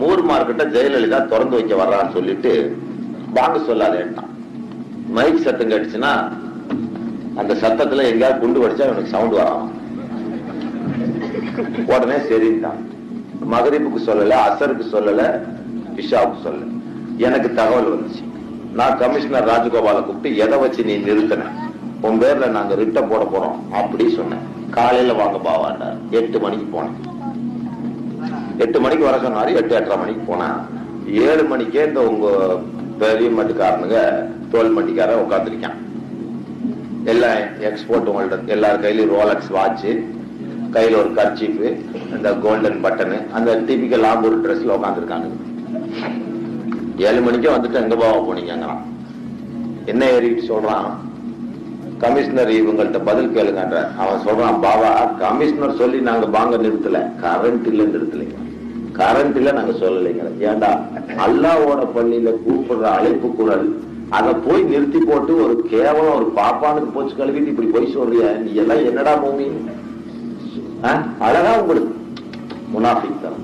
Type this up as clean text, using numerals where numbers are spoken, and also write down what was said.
Moore மார்க்கெட்ட Jayalalithaa திறந்து வைக்க வர்றான்னு சொல்லிட்டு வாங்க சொல்லாதேட்டான். மைக் சத்தம் கேட்டுச்சுன்னா அந்த சத்தத்துல எங்கேயாவது குண்டு வடிச்சா எனக்கு சவுண்ட் வரான். உடனே சரின்ட்டான். மகரிப்புக்கு சொல்லல, அசருக்கு சொல்லல, இஷாவுக்கு சொல்லல. எனக்கு தகவல் வந்துச்சு. நான் கமிஷனர் ராஜகோபாலை கூப்பிட்டு எதை வச்சு நீ நிறுத்தின, உன் பேர்ல நாங்க ரிட்ட போட போறோம் அப்படி சொன்னேன். காலையில வாங்க பாவாண்டார். 8 மணிக்கு போனேன். 8 மணிக்கு வர சொன்னாரு. 8, 8:30 மணிக்கு போனா 7 மணிக்கே இந்த உங்க பெரிய மட்டுக்காரனுங்க 12 மணிக்கார உட்காந்துருக்கான். எல்லாம் எக்ஸ்போர்ட் உங்கள்ட்ட எல்லார் கையிலும் ரோலக்ஸ் வாட்சு, கையில ஒரு கர்ச்சீஃப், இந்த கோல்டன் பட்டனு, அந்த டிபிக்கல் ஆம்பூர் ட்ரெஸ்ல உட்காந்துருக்காங்க. 7 மணிக்கே வந்துட்டு எங்க பாவா போனீங்கிறான். என்ன ஏறிட்டு சொல்றான், கமிஷனர் இவங்கள்ட்ட பதில் கேளுங்கன்ற. அவன் சொல்றான், பாவா கமிஷனர் சொல்லி நாங்க பாங்க நிறுத்தல, கரண்ட் இல்ல நிறுத்தலைங்க, கரண்ட் இல்ல நாங்க சொல்லலைங்க. ஏண்டா அல்லாவோட பள்ளியில கூப்பிடுற அழைப்பு குரல், அதை போய் நிறுத்தி போட்டு ஒரு கேவலம் ஒரு பாப்பானுக்கு போச்சு கழுவிட்டு இப்படி போய் சொல்றிய, நீ எல்லாம் என்னடா பூமி? அழகா உங்களுக்கு முனாஃபிக் தான்.